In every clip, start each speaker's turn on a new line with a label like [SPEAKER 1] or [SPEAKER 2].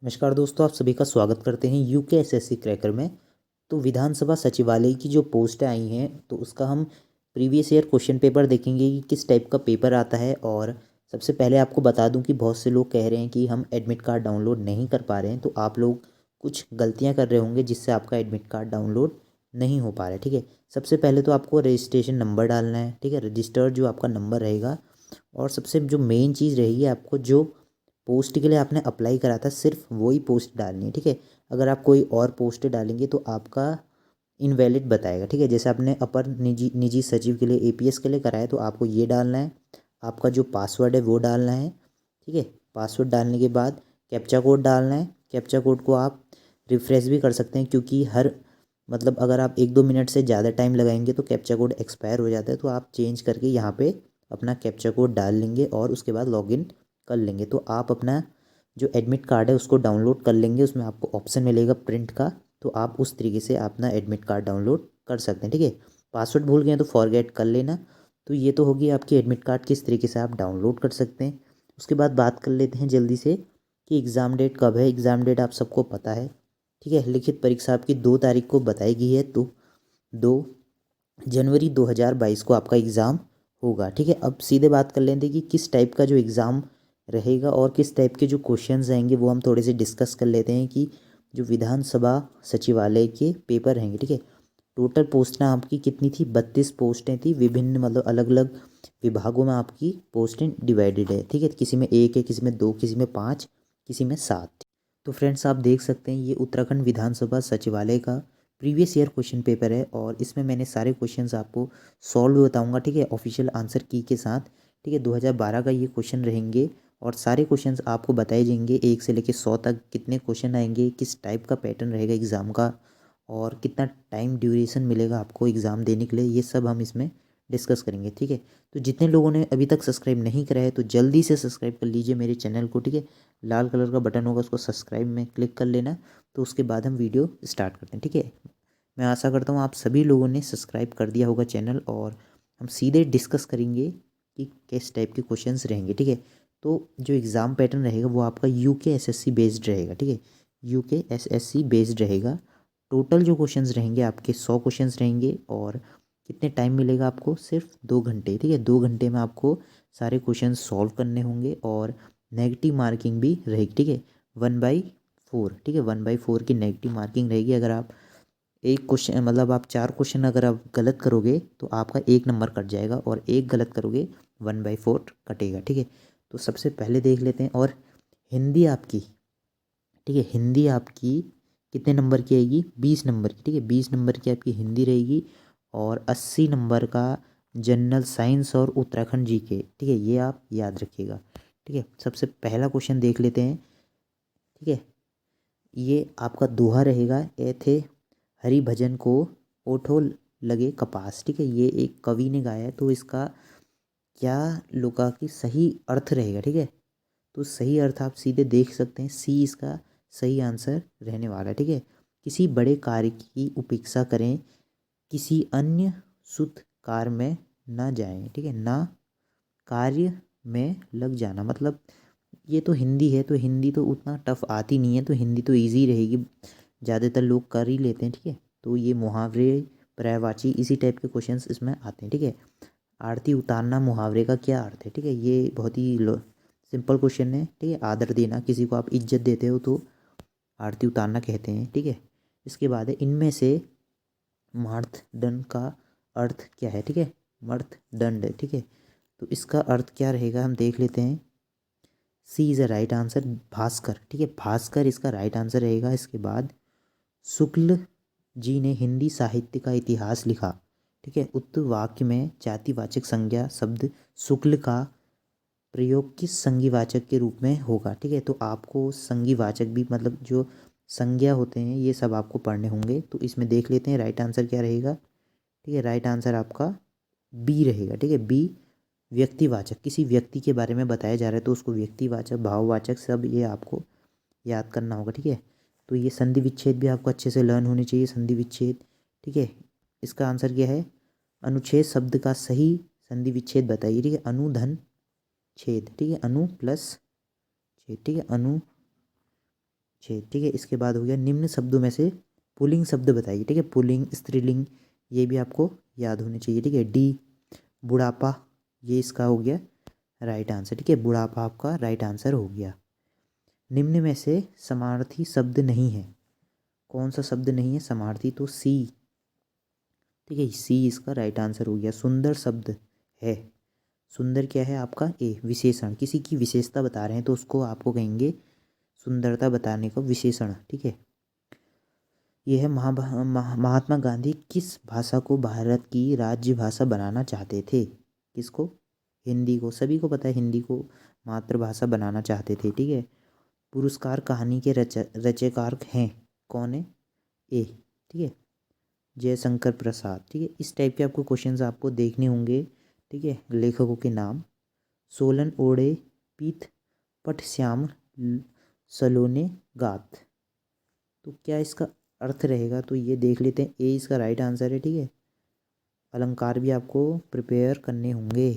[SPEAKER 1] नमस्कार दोस्तों, आप सभी का स्वागत करते हैं यूकेएसएससी क्रैकर में। तो विधानसभा सचिवालय की जो पोस्टें आई हैं तो उसका हम प्रीवियस ईयर क्वेश्चन पेपर देखेंगे कि किस टाइप का पेपर आता है। और सबसे पहले आपको बता दूं कि बहुत से लोग कह रहे हैं कि हम एडमिट कार्ड डाउनलोड नहीं कर पा रहे हैं, तो आप लोग कुछ गलतियां कर रहे होंगे जिससे आपका एडमिट कार्ड डाउनलोड नहीं हो पा रहा है। ठीक है, सबसे पहले तो आपको रजिस्ट्रेशन नंबर डालना है। ठीक है, रजिस्टर्ड जो आपका नंबर रहेगा, और सबसे जो मेन चीज़ रहेगी, आपको जो पोस्ट के लिए आपने अप्लाई करा था सिर्फ वही पोस्ट डालनी है। ठीक है, अगर आप कोई और पोस्ट डालेंगे तो आपका इनवैलिड बताएगा। ठीक है, जैसे आपने अपर निजी निजी सचिव के लिए एपीएस के लिए कराया तो आपको ये डालना है। आपका जो पासवर्ड है वो डालना है। ठीक है, पासवर्ड डालने के बाद कैप्चा कोड डालना है। कैप्चा कोड को आप रिफ्रेश भी कर सकते हैं, क्योंकि हर मतलब अगर आप 1-2 मिनट से ज़्यादा टाइम लगाएंगे तो कैप्चा कोड एक्सपायर हो जाता है। तो आप चेंज करके यहाँ पे अपना कैप्चा कोड डाल लेंगे और उसके बाद लॉगिन कर लेंगे तो आप अपना जो एडमिट कार्ड है उसको डाउनलोड कर लेंगे। उसमें आपको ऑप्शन मिलेगा प्रिंट का, तो आप उस तरीके से अपना एडमिट कार्ड डाउनलोड कर सकते हैं। ठीक है, पासवर्ड भूल गए तो फॉरगेट कर लेना। तो ये तो होगी आपकी एडमिट कार्ड किस तरीके से आप डाउनलोड कर सकते हैं। उसके बाद बात कर लेते हैं जल्दी से कि एग्ज़ाम डेट कब है। एग्ज़ाम डेट आप सबको पता है। ठीक है, लिखित परीक्षा आपकी 2 तारीख को बताई गई है, तो 2 जनवरी 2022 को आपका एग्ज़ाम होगा। ठीक है, अब सीधे बात कर लेते हैं कि किस टाइप का जो एग्ज़ाम रहेगा और किस टाइप के जो क्वेश्चंस रहेंगे वो हम थोड़े से डिस्कस कर लेते हैं कि जो विधानसभा सचिवालय के पेपर रहेंगे। ठीक है, टोटल पोस्टें आपकी कितनी थी? 32 पोस्टें थी। विभिन्न मतलब अलग अलग विभागों में आपकी पोस्टें डिवाइडेड है। ठीक है, किसी में 1 है, किसी में 2, किसी में 5, किसी में 7। तो फ्रेंड्स आप देख सकते हैं ये उत्तराखंड विधानसभा सचिवालय का प्रीवियस ईयर क्वेश्चन पेपर है, और इसमें मैंने सारे क्वेश्चंस आपको सॉल्व बताऊंगा। ठीक है, ऑफिशियल आंसर की के साथ। ठीक है, 2012 का ये क्वेश्चन रहेंगे और सारे क्वेश्चंस आपको बताए जाएंगे 1 से लेकर 100 तक कितने क्वेश्चन आएंगे, किस टाइप का पैटर्न रहेगा एग्ज़ाम का, और कितना टाइम ड्यूरेशन मिलेगा आपको एग्ज़ाम देने के लिए, ये सब हम इसमें डिस्कस करेंगे। ठीक है, तो जितने लोगों ने अभी तक सब्सक्राइब नहीं करा है तो जल्दी से सब्सक्राइब कर लीजिए मेरे चैनल को। ठीक है, लाल कलर का बटन होगा, उसको सब्सक्राइब में क्लिक कर लेना। तो उसके बाद हम वीडियो स्टार्ट करते हैं। ठीक है, मैं आशा करता हूँ आप सभी लोगों ने सब्सक्राइब कर दिया होगा चैनल, और हम सीधे डिस्कस करेंगे कि किस टाइप के क्वेश्चंस रहेंगे। ठीक है, तो जो एग्ज़ाम पैटर्न रहेगा वो आपका यूकेएसएससी बेस्ड रहेगा। ठीक है, यूकेएसएससी बेस्ड रहेगा। टोटल जो क्वेश्चंस रहेंगे आपके 100 क्वेश्चंस रहेंगे, और कितने टाइम मिलेगा आपको? सिर्फ 2 घंटे। ठीक है, 2 घंटे में आपको सारे क्वेश्चन सॉल्व करने होंगे, और नेगेटिव मार्किंग भी रहेगी। ठीक है, 1/4। ठीक है, 1/4 की नेगेटिव मार्किंग रहेगी। अगर आप एक क्वेश्चन मतलब आप 4 क्वेश्चन अगर आप गलत करोगे तो आपका 1 नंबर कट जाएगा, और एक गलत करोगे 1/4 कटेगा। ठीक है, तो सबसे पहले देख लेते हैं। और हिंदी आपकी, ठीक है, हिंदी आपकी कितने नंबर की आएगी? 20 नंबर की। ठीक है, 20 नंबर की आपकी हिंदी रहेगी, और 80 नंबर का जनरल साइंस और उत्तराखंड जीके। ठीक है, ये आप याद रखिएगा। ठीक है, सबसे पहला क्वेश्चन देख लेते हैं। ठीक है, ये आपका दोहा रहेगा, ए थे हरि भजन को ओठो लगे कपास। ठीक है, ये एक कवि ने गाया है, तो इसका क्या लोका की सही अर्थ रहेगा? ठीक है, तो सही अर्थ आप सीधे देख सकते हैं, सी इसका सही आंसर रहने वाला है। ठीक है, किसी बड़े कार्य की उपेक्षा करें, किसी अन्य शुद्ध कार्य में ना जाएं। ठीक है, ना कार्य में लग जाना मतलब ये तो हिंदी है, तो हिंदी तो उतना टफ आती नहीं है, तो हिंदी तो इजी रहेगी, ज़्यादातर लोग कर ही लेते हैं। ठीक है, तो ये मुहावरे, पर्यायवाची, इसी टाइप के क्वेश्चंस इसमें आते हैं। ठीक है, आरती उतारना मुहावरे का क्या अर्थ है? ठीक है, ये बहुत ही सिंपल क्वेश्चन है। ठीक है, आदर देना, किसी को आप इज्जत देते हो तो आरती उतारना कहते हैं। ठीक है, इसके बाद है इनमें से मार्तंड का अर्थ क्या है? ठीक है, मर्तदंड। ठीक है, तो इसका अर्थ क्या रहेगा हम देख लेते हैं। C is a right answer, Bhaskar. ठीक है, भास्कर इसका राइट आंसर रहेगा। इसके बाद शुक्ल जी ने हिंदी साहित्य का इतिहास लिखा। ठीक है, उक्त वाक्य में जातिवाचक संज्ञा शब्द शुक्ल का प्रयोग किस संज्ञावाचक के रूप में होगा? ठीक है, तो आपको संज्ञावाचक भी मतलब जो संज्ञा होते हैं ये सब आपको पढ़ने होंगे। तो इसमें देख लेते हैं राइट आंसर क्या रहेगा। ठीक है, राइट आंसर आपका बी रहेगा। ठीक है, बी व्यक्तिवाचक, किसी व्यक्ति के बारे में बताया जा रहा है तो उसको व्यक्तिवाचक, भाववाचक, सब ये आपको याद करना होगा। ठीक है, तो ये संधि विच्छेद भी आपको अच्छे से लर्न होने चाहिए, संधि विच्छेद। ठीक है, इसका आंसर क्या है? अनुच्छेद शब्द का सही संधि विच्छेद बताइए। ठीक है, अनुधन छेद। ठीक है, अनु प्लस छेद। ठीक है, अनु छेद, ठीक है। इसके बाद हो गया निम्न शब्दों में से पुल्लिंग शब्द बताइए, ठीक है। पुल्लिंग, स्त्रीलिंग, ये भी आपको याद होने चाहिए, ठीक है। डी बुढ़ापा, ये इसका हो गया राइट आंसर, ठीक है। बुढ़ापा आपका राइट आंसर हो गया। निम्न में से समार्थी शब्द नहीं है, कौन सा शब्द नहीं है समार्थी? तो सी, ठीक है, सी इसका राइट आंसर हो गया। सुंदर शब्द है, सुंदर क्या है आपका? ए विशेषण, किसी की विशेषता बता रहे हैं तो उसको आपको कहेंगे सुंदरता बताने का विशेषण, ठीक है। यह है महात्मा गांधी किस भाषा को भारत की राज्य भाषा बनाना चाहते थे? किसको? हिंदी को, सभी को पता है हिंदी को मातृभाषा बनाना चाहते थे, ठीक है। पुरस्कार कहानी के रचयिता हैं, कौन है? ए, ठीक है, जयशंकर प्रसाद, ठीक है। इस टाइप के आपको क्वेश्चंस आपको देखने होंगे, ठीक है। लेखकों के नाम: सोलन ओडे, पीत, पटश्याम, सलोने, गाथ। तो क्या इसका अर्थ रहेगा? तो ये देख लेते हैं, ए इसका राइट आंसर है, ठीक है। अलंकार भी आपको प्रिपेयर करने होंगे,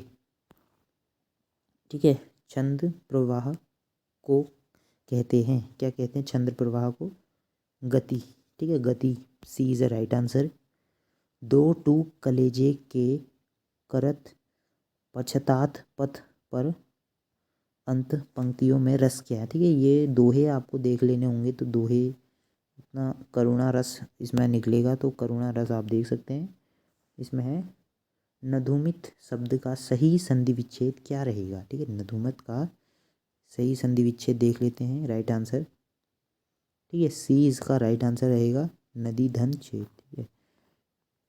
[SPEAKER 1] ठीक है। छंद प्रवाह को कहते हैं, क्या कहते हैं छंद प्रवाह को? गति, ठीक है, गति, सी इज अ राइट आंसर। दो टूक कलेजे के करत पछतात पथ पर अंत पंक्तियों में रस क्या है? ठीक है, ये दोहे आपको देख लेने होंगे, तो दोहे इतना करुणा रस इसमें निकलेगा, तो करुणा रस आप देख सकते हैं इसमें है। नधुमित शब्द का सही संधि विच्छेद क्या रहेगा? ठीक है, नधुमित का सही संधि विच्छेद देख लेते हैं, राइट आंसर, ठीक है, सी इसका राइट आंसर रहेगा, नदी धन छेद, ठीक है।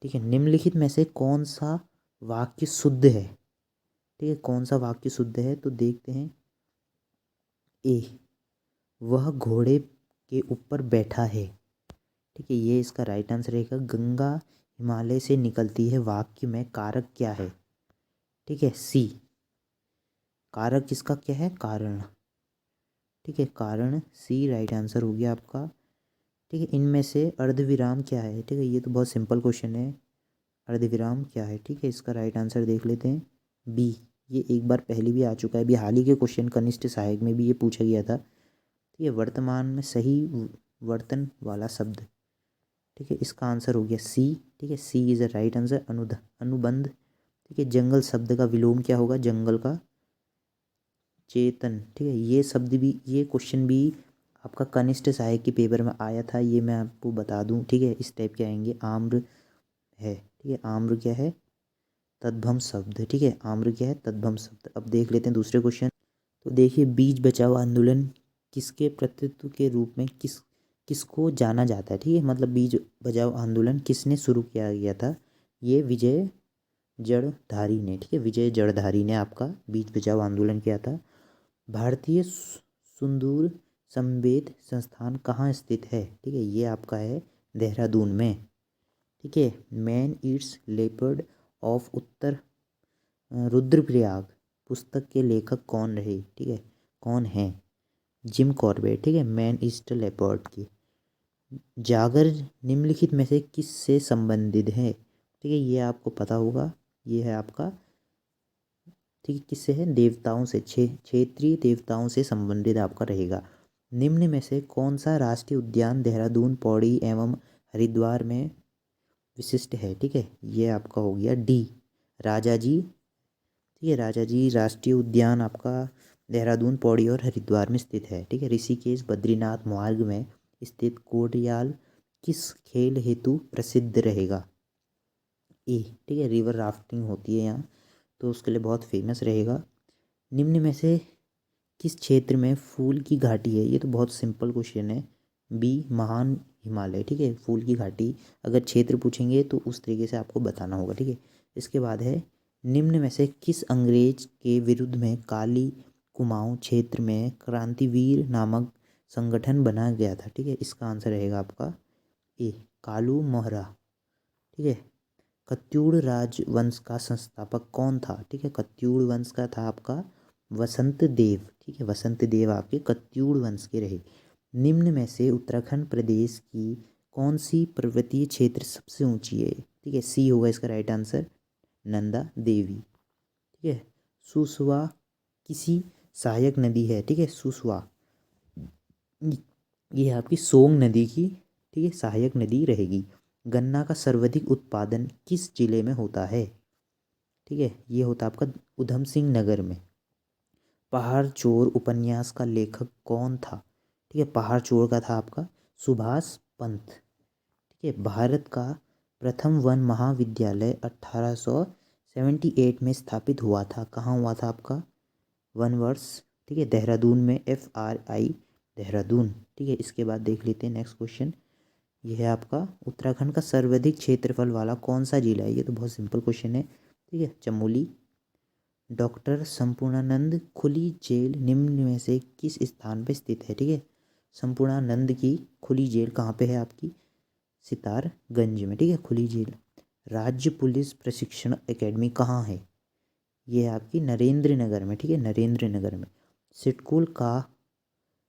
[SPEAKER 1] ठीक है, निम्नलिखित में से कौन सा वाक्य शुद्ध है? ठीक है, कौन सा वाक्य शुद्ध है? तो देखते हैं, ए वह घोड़े के ऊपर बैठा है, ठीक है, ये इसका राइट आंसर रहेगा। गंगा हिमालय से निकलती है वाक्य में कारक क्या है? ठीक है, सी, कारक इसका क्या है? कारण, ठीक है, कारण, सी राइट आंसर हो गया आपका। ठीक है, इनमें से अर्धविराम क्या है? ठीक है, ये तो बहुत सिंपल क्वेश्चन है, अर्धविराम क्या है? ठीक है, इसका राइट आंसर देख लेते हैं, बी, ये एक बार पहले भी आ चुका है, अभी हाल ही के क्वेश्चन कनिष्ठ सहायक में भी ये पूछा गया था। ठीक है, वर्तमान में सही वर्तन वाला शब्द, ठीक है, इसका आंसर हो गया सी, ठीक है, सी इज़ अ राइट आंसर। अनुबंध, ठीक है, जंगल शब्द का विलोम क्या होगा? जंगल का चेतन, ठीक है, ये शब्द भी, ये क्वेश्चन भी आपका कनिष्ठ सहायक के पेपर में आया था, ये मैं आपको बता दूं, ठीक है। इस टाइप के आएंगे, आम्र है, ठीक है, आम्र क्या है? तद्भव शब्द, ठीक है, आम्र क्या है? तद्भव शब्द। अब देख लेते हैं दूसरे क्वेश्चन। तो देखिए, बीज बचाओ आंदोलन किसके प्रतित्व के रूप में किसको जाना जाता है? ठीक है, मतलब बीज बचाओ आंदोलन किसने शुरू किया गया था? ये विजय जड़धारी ने, ठीक है, विजय जड़धारी ने आपका बीज बचाओ आंदोलन किया था। भारतीय सुंदूर संवेद संस्थान कहाँ स्थित है? ठीक है, ये आपका है देहरादून में, ठीक है। मैन ईट्स लेपर्ड ऑफ उत्तर रुद्रप्रयाग पुस्तक के लेखक कौन रहे? ठीक है, कौन है? जिम कॉर्बेट, ठीक है, मैन ईस्ट लेपर्ड की। जागर निम्नलिखित में से किस से संबंधित है? ठीक है, ये आपको पता होगा, ये है आपका, ठीक है, किससे है? देवताओं से, क्षेत्रीय देवताओं से संबंधित आपका रहेगा। निम्न में से कौन सा राष्ट्रीय उद्यान देहरादून, पौड़ी एवं हरिद्वार में विशिष्ट है? ठीक है, ये आपका हो गया डी, राजा जी, ठीक है, राजा जी राष्ट्रीय उद्यान आपका देहरादून, पौड़ी और हरिद्वार में स्थित है, ठीक है। ऋषिकेश बद्रीनाथ मार्ग में स्थित कोटयाल किस खेल हेतु प्रसिद्ध रहेगा? ए, ठीक है, रिवर राफ्टिंग होती है यहाँ, तो उसके लिए बहुत फेमस रहेगा। निम्न में से किस क्षेत्र में फूल की घाटी है? ये तो बहुत सिंपल क्वेश्चन है, बी, महान हिमालय, ठीक है, फूल की घाटी, अगर क्षेत्र पूछेंगे तो उस तरीके से आपको बताना होगा, ठीक है। इसके बाद है, निम्न में से किस अंग्रेज के विरुद्ध में काली कुमाऊं क्षेत्र में क्रांतिवीर नामक संगठन बनाया गया था? ठीक है, इसका आंसर रहेगा आपका ए, कालू मोहरा, ठीक है। कत्यूड़ राजवंश का संस्थापक कौन था? ठीक है, कत्यूड़ वंश का था आपका वसंत देव, ठीक है, वसंत देव आपके कत्यूड़ वंश के रहे। निम्न में से उत्तराखंड प्रदेश की कौन सी पर्वतीय क्षेत्र सबसे ऊंची है? ठीक है, सी होगा इसका राइट आंसर, नंदा देवी, ठीक है। सुसवा किसी सहायक नदी है? ठीक है, सुसवा ये आपकी सोंग नदी की, ठीक है, सहायक नदी रहेगी। गन्ना का सर्वाधिक उत्पादन किस जिले में होता है? ठीक है, ये होता है आपका उधम सिंह नगर में। पहाड़ चोर उपन्यास का लेखक कौन था? ठीक है, पहाड़ चोर का था आपका सुभाष पंत। ठीक है, भारत का प्रथम वन महाविद्यालय 1878 में स्थापित हुआ था। कहाँ हुआ था आपका? वन वर्ष, ठीक है, देहरादून में, FRI देहरादून। ठीक है, इसके बाद देख लेते हैं नेक्स्ट क्वेश्चन। यह है आपका उत्तराखंड का सर्वाधिक क्षेत्रफल वाला कौन सा जिला है? ये तो बहुत सिंपल क्वेश्चन है। ठीक है, चमोली। डॉक्टर संपूर्णानंद खुली जेल निम्न में से किस स्थान पर स्थित है? ठीक है, संपूर्णानंद की खुली जेल कहाँ पे है आपकी? सितारगंज में। ठीक है, खुली जेल। राज्य पुलिस प्रशिक्षण एकेडमी कहाँ है? ये है आपकी नरेंद्र नगर में। ठीक है, नरेंद्र नगर में। सिडकुल का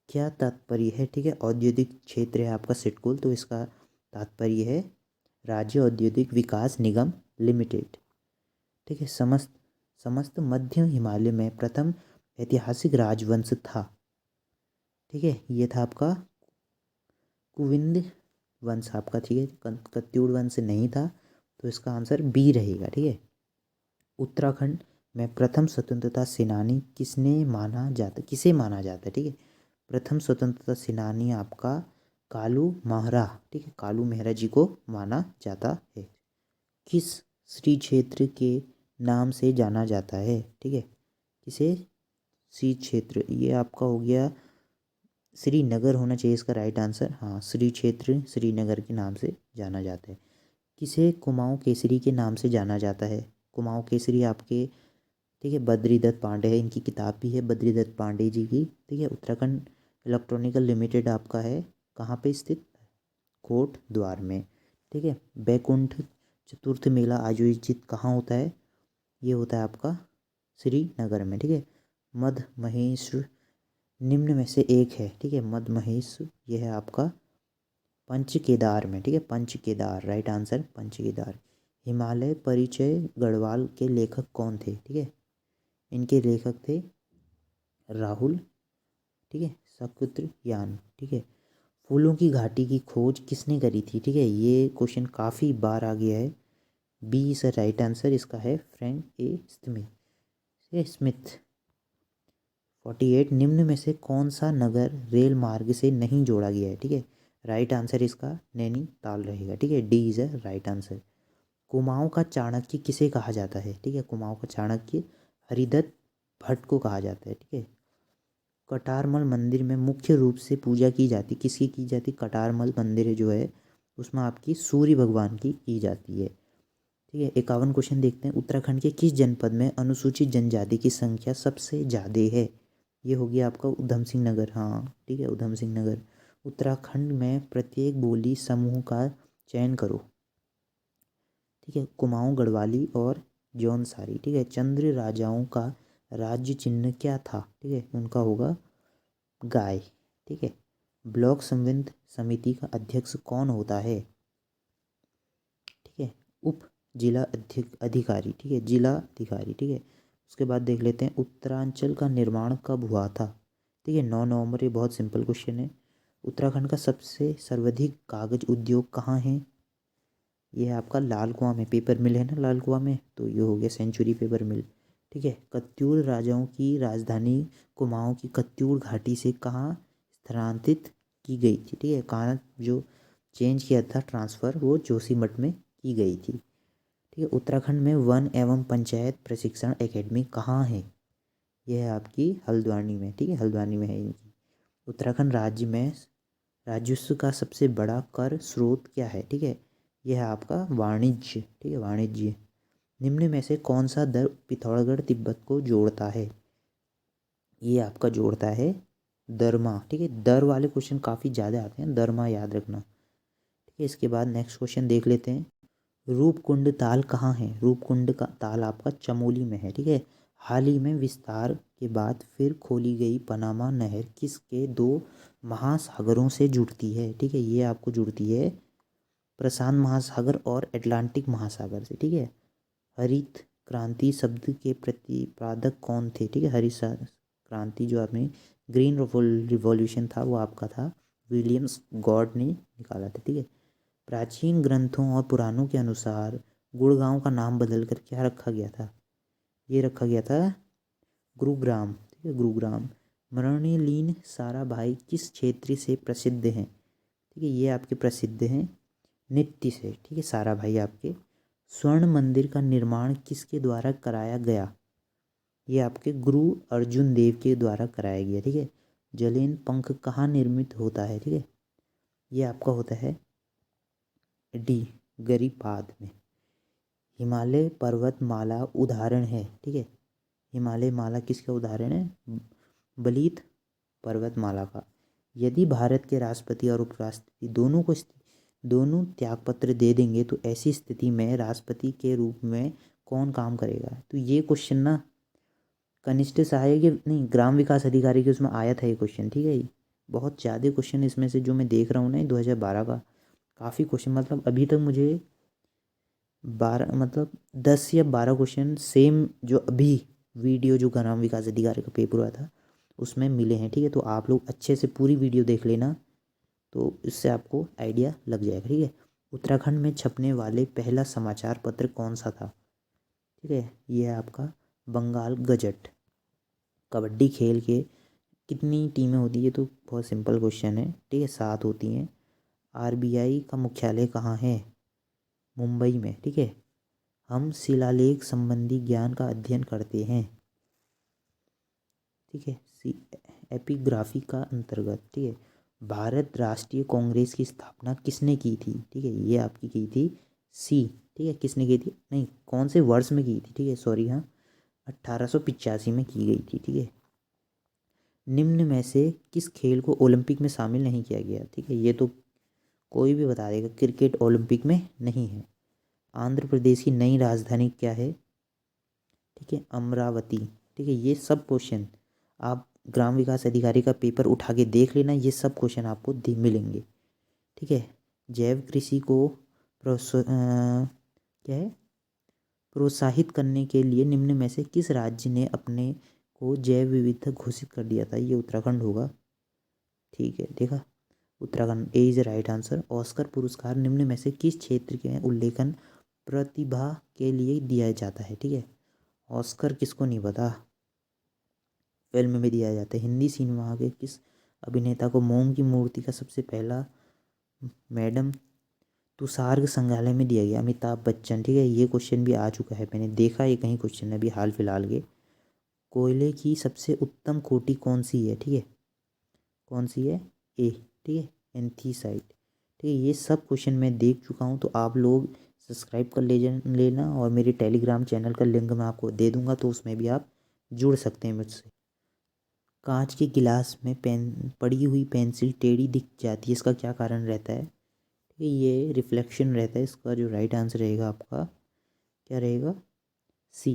[SPEAKER 1] क्या तात्पर्य है? ठीक है, औद्योगिक क्षेत्र है आपका सिडकुल, तो इसका तात्पर्य है राज्य औद्योगिक विकास निगम लिमिटेड। ठीक है, समस्त समस्त मध्य हिमालय में प्रथम ऐतिहासिक राजवंश था। ठीक है, ये था आपका कुविंद वंश आपका। ठीक है, कत्यूर वंश नहीं था, तो इसका आंसर बी रहेगा। ठीक है, उत्तराखंड में प्रथम स्वतंत्रता सेनानी किसे माना जाता है? ठीक है, प्रथम स्वतंत्रता सेनानी आपका कालू महरा। ठीक है, कालू मेहरा जी को माना जाता है। किस श्री क्षेत्र के नाम से जाना जाता है? ठीक है, किसे श्री क्षेत्र, ये आपका हो गया श्रीनगर होना चाहिए इसका राइट आंसर। हाँ, श्री क्षेत्र श्रीनगर के नाम से जाना जाता है। किसे कुमाऊं केसरी के नाम से जाना जाता है? कुमाऊं केसरी आपके, ठीक है, बद्रीदत्त पांडे है, इनकी किताब भी है बद्रीदत्त पांडे जी की। ठीक है, उत्तराखंड इलेक्ट्रॉनिकल लिमिटेड आपका है कहाँ पे स्थित? कोट द्वार में। ठीक है, बैकुंठ चतुर्थ मेला आयोजित कहाँ होता है? ये होता है आपका श्रीनगर में। ठीक है, मध महेश निम्न में से एक है। ठीक है, मध महेश ये है आपका पंच केदार में। ठीक है, पंच केदार राइट आंसर, पंच केदार। हिमालय परिचय गढ़वाल के लेखक कौन थे? ठीक है, इनके लेखक थे राहुल, ठीक है, सकृत्र यान। ठीक है, फूलों की घाटी की खोज किसने करी थी? ठीक है, ये क्वेश्चन काफ़ी बार आ गया है। बी इज राइट आंसर, इसका है फ्रैंक ए स्मिथ। 48 निम्न में से कौन सा नगर रेल मार्ग से नहीं जोड़ा गया है? ठीक है, राइट आंसर इसका नैनीताल रहेगा। ठीक है, D is a right answer. Kumaon का चाणक्य किसे कहा जाता है? ठीक है, कुमाऊं का चाणक्य हरिदत्त भट्ट को कहा जाता है। ठीक है, कटारमल मंदिर में मुख्य रूप से पूजा की जाती, किसकी की जाती? कटारमल मंदिर जो है उसमें आपकी सूर्य भगवान की जाती है। ठीक है, 51 क्वेश्चन देखते हैं। उत्तराखंड के किस जनपद में अनुसूचित जनजाति की संख्या सबसे ज़्यादा है? ये होगी आपका उधम सिंह नगर। हाँ, ठीक है, उधम सिंह नगर। उत्तराखंड में प्रत्येक बोली समूह का चयन करो। ठीक है, कुमाऊं गढ़वाली और जौनसारी। ठीक है, चंद्र राजाओं का राज्य चिन्ह क्या था? ठीक है, उनका होगा गाय। ठीक है, ब्लॉक संबंध समिति का अध्यक्ष कौन होता है? ठीक है, उप जिला अधिकारी। ठीक है, जिला अधिकारी। ठीक है, उसके बाद देख लेते हैं उत्तरांचल का निर्माण कब हुआ था? ठीक है, 9 नवंबर। ये बहुत सिंपल क्वेश्चन है। उत्तराखंड का सबसे सर्वाधिक कागज उद्योग कहाँ है? ये है आपका लाल कुआं में, पेपर मिल है ना लाल कुआं में, तो ये हो गया सेंचुरी पेपर मिल। ठीक है, कत्यूर राजाओं की राजधानी कुमाऊं की कत्यूर घाटी से कहाँ स्थानांतरित की गई थी? ठीक है, कहाँ जो चेंज किया था ट्रांसफ़र, वो जोशीमठ में की गई थी। ठीक है, उत्तराखंड में वन एवं पंचायत प्रशिक्षण एकेडमी कहाँ है? यह है आपकी हल्द्वानी में। ठीक है, हल्द्वानी में है इनकी। उत्तराखंड राज्य में राजस्व का सबसे बड़ा कर स्रोत क्या है? ठीक है, यह है आपका वाणिज्य। ठीक है, वाणिज्य। निम्न में से कौन सा दर पिथौरागढ़ तिब्बत को जोड़ता है? ये आपका जोड़ता है दरमा। ठीक है, दर वाले क्वेश्चन काफ़ी ज़्यादा आते हैं, दरमा याद रखना। ठीक है, इसके बाद नेक्स्ट क्वेश्चन देख लेते हैं। रूपकुंड ताल कहाँ है? रूपकुंड का ताल आपका चमोली में है। ठीक है, हाल ही में विस्तार के बाद फिर खोली गई पनामा नहर किसके दो महासागरों से जुड़ती है? ठीक है, ये आपको जुड़ती है प्रशांत महासागर और अटलांटिक महासागर से। ठीक है, हरित क्रांति शब्द के प्रतिपादक कौन थे? ठीक है, हरित क्रांति जो आपने ग्रीन रिवॉल्यूशन था वो आपका था विलियम्स गॉड ने निकाला था, ठीक है। प्राचीन ग्रंथों और पुराणों के अनुसार गुड़गांव का नाम बदलकर क्या रखा गया था? ये रखा गया था गुरुग्राम, ठीक है, गुरुग्राम। मृणलीन साराभाई किस क्षेत्र से प्रसिद्ध हैं? ठीक है, ये आपके प्रसिद्ध हैं नृत्य से, ठीक है, साराभाई आपके। स्वर्ण मंदिर का निर्माण किसके द्वारा कराया गया? ये आपके गुरु अर्जुन देव के द्वारा कराया गया, ठीक है। जलेन पंख कहाँ निर्मित होता है? ठीक है, ये आपका होता है डी गिरिपाद में। हिमालय पर्वतमाला उदाहरण है, ठीक है। हिमालय माला किसका उदाहरण है? बलीत पर्वतमाला का। यदि भारत के राष्ट्रपति और उपराष्ट्रपति दोनों त्यागपत्र दे देंगे तो ऐसी स्थिति में राष्ट्रपति के रूप में कौन काम करेगा? तो ये क्वेश्चन ना कनिष्ठ सहायक नहीं, ग्राम विकास अधिकारी के उसमें आया था ये क्वेश्चन, ठीक है। बहुत ज़्यादा क्वेश्चन इसमें से जो मैं देख रहा हूँ ना 2012 का काफ़ी क्वेश्चन, मतलब अभी तक मुझे 10 या 12 क्वेश्चन सेम जो अभी वीडियो जो ग्राम विकास अधिकारी का पेपर हुआ था उसमें मिले हैं, ठीक है। तो आप लोग अच्छे से पूरी वीडियो देख लेना, तो इससे आपको आइडिया लग जाएगा, ठीक है। उत्तराखंड में छपने वाले पहला समाचार पत्र कौन सा था? ठीक है, ये है आपका बंगाल गजट। कबड्डी खेल के कितनी टीमें होती है? तो बहुत सिंपल क्वेश्चन है, ठीक है, 7 होती हैं। आरबीआई का मुख्यालय कहाँ है? मुंबई में, ठीक है। हम शिलालेख संबंधी ज्ञान का अध्ययन करते हैं, ठीक है, एपिग्राफी का अंतर्गत, ठीक है। भारत राष्ट्रीय कांग्रेस की स्थापना किसने की थी? ठीक है, ये आपकी की थी सी, ठीक है। किसने की थी? नहीं, कौन से वर्ष में की थी? ठीक है, सॉरी, हाँ, 1885 में की गई थी, ठीक है। निम्न में से किस खेल को ओलंपिक में शामिल नहीं किया गया? ठीक है, ये तो कोई भी बता देगा, क्रिकेट ओलंपिक में नहीं है। आंध्र प्रदेश की नई राजधानी क्या है? ठीक है, अमरावती, ठीक है। ये सब क्वेश्चन आप ग्राम विकास अधिकारी का पेपर उठा के देख लेना, ये सब क्वेश्चन आपको मिलेंगे, ठीक है। जैव कृषि को क्या है, प्रोत्साहित करने के लिए निम्न में से किस राज्य ने अपने को जैव विविधता घोषित कर दिया था? ये उत्तराखंड होगा, ठीक है, देखा, उत्तराखंड ए इज राइट आंसर। ऑस्कर पुरस्कार निम्न में से किस क्षेत्र के उल्लेखन प्रतिभा के लिए दिया जाता है? ठीक है, ऑस्कर किसको नहीं पता, फिल्म में दिया जाता है। हिंदी सिनेमा के किस अभिनेता को मोम की मूर्ति का सबसे पहला मैडम तुषार संग्रहालय में दिया गया? अमिताभ बच्चन, ठीक है। ये क्वेश्चन भी आ चुका है, मैंने देखा ये कहीं क्वेश्चन है अभी हाल फिलहाल के। कोयले की सबसे उत्तम कोटि कौन सी है? ठीक है, कौन सी है? ए, ठीक है, एंथीसाइट, ठीक है। ये सब क्वेश्चन मैं देख चुका हूँ, तो आप लोग सब्सक्राइब कर लेना, और मेरे टेलीग्राम चैनल का लिंक मैं आपको दे दूँगा, तो उसमें भी आप जुड़ सकते हैं मुझसे। कांच के गिलास में पेन पड़ी हुई पेंसिल टेढ़ी दिख जाती है, इसका क्या कारण रहता है? ठीक है, ये रिफ्लेक्शन रहता है। इसका जो राइट आंसर रहेगा आपका क्या रहेगा? सी,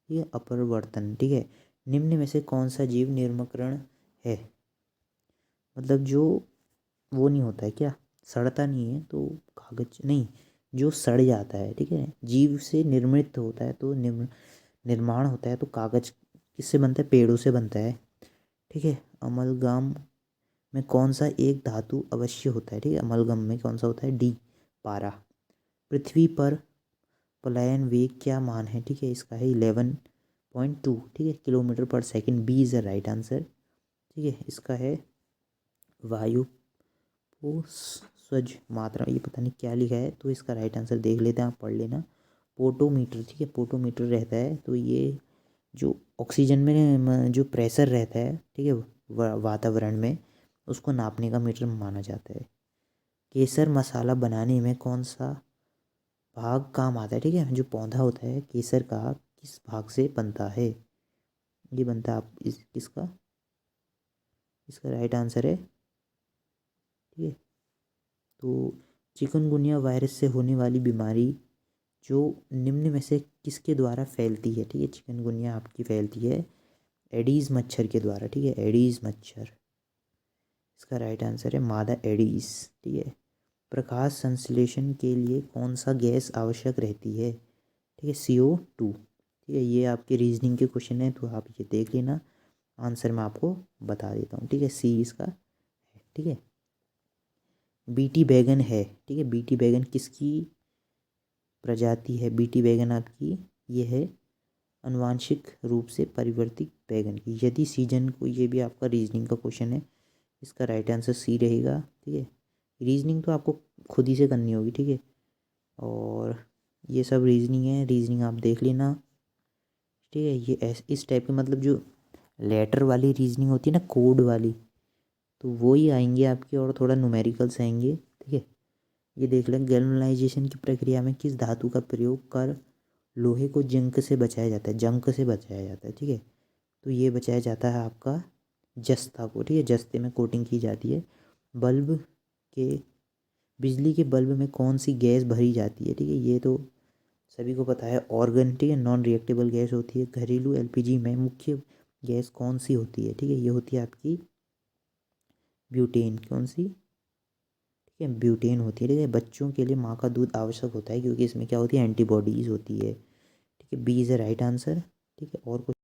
[SPEAKER 1] ये अपवर्तन, ठीक है। निम्न में से कौन सा जीव निर्मकरण है? मतलब जो वो नहीं होता है क्या, सड़ता नहीं है, तो कागज नहीं, जो सड़ जाता है, ठीक है, जीव से निर्मित होता है, तो निर्माण होता है, तो कागज किससे बनता है? पेड़ों से बनता है, ठीक है। अमलगाम में कौन सा एक धातु अवश्य होता है? ठीक है, अमलगम में कौन सा होता है? डी, पारा। पृथ्वी पर पलायन वेग क्या मान है? ठीक है, इसका है 11.2, ठीक है, kilometre per second. B is the right answer, ठीक है। इसका है वायु को स्वज मात्रा, ये पता नहीं क्या लिखा है, तो इसका राइट आंसर देख लेते हैं, आप पढ़ लेना। पोटोमीटर, ठीक है, पोटोमीटर रहता है, तो ये जो ऑक्सीजन में जो प्रेशर रहता है, ठीक है, वातावरण में, उसको नापने का मीटर माना जाता है। केसर मसाला बनाने में कौन सा भाग काम आता है? ठीक है, जो पौधा होता है केसर का, किस भाग से बनता है? ये बनता है आप किसका, इसका राइट आंसर है, ठीक है। तो चिकनगुनिया वायरस से होने वाली बीमारी जो निम्न में से किसके द्वारा फैलती है? ठीक है, चिकनगुनिया आपकी फैलती है एडीज़ मच्छर के द्वारा, ठीक है, एडीज़ मच्छर। इसका राइट आंसर है मादा एडीज़, ठीक है। प्रकाश संश्लेषण के लिए कौन सा गैस आवश्यक रहती है? ठीक है, CO2, ठीक है। ये आपके रीजनिंग के क्वेश्चन है, तो आप ये देख लेना, आंसर मैं आपको बता देता हूँ, ठीक है। सी इसका है, ठीक है। बीटी बैगन है, ठीक है। बीटी बैगन किसकी प्रजाति है? बीटी बैगन आपकी ये है आनुवांशिक रूप से परिवर्तित बैगन की। यदि सीजन को, ये भी आपका रीजनिंग का क्वेश्चन है, इसका राइट आंसर सी रहेगा, ठीक है। रीजनिंग तो आपको खुद ही से करनी होगी, ठीक है। और ये सब रीजनिंग है, रीजनिंग आप देख लेना, ठीक है। ये इस टाइप के मतलब जो लेटर वाली रीजनिंग होती है ना, कोड वाली, तो वो ही आएंगे आपकी, और थोड़ा न्यूमेरिकल्स आएंगे, ठीक है। ये देख लें, गैल्वेनाइजेशन की प्रक्रिया में किस धातु का प्रयोग कर लोहे को जंग से बचाया जाता है? जंग से बचाया जाता है, ठीक है। तो ये बचाया जाता है आपका जस्ता को, ठीक है। जस्ते में कोटिंग की जाती है। बल्ब के बिजली के बल्ब में कौन सी गैस भरी जाती है? ठीक है, ये तो सभी को पता है, ऑर्गन, ठीक है। नॉन रिएक्टेबल गैस होती है। घरेलू एलपीजी में मुख्य गैस कौन सी होती है? ठीक है, ये होती है आपकी ब्यूटेन। कौन सी? ठीक है, ब्यूटेन होती है, ठीक है। बच्चों के लिए माँ का दूध आवश्यक होता है क्योंकि इसमें क्या होती है? एंटीबॉडीज़ होती है, ठीक है। B is the right answer, ठीक है। और कुछ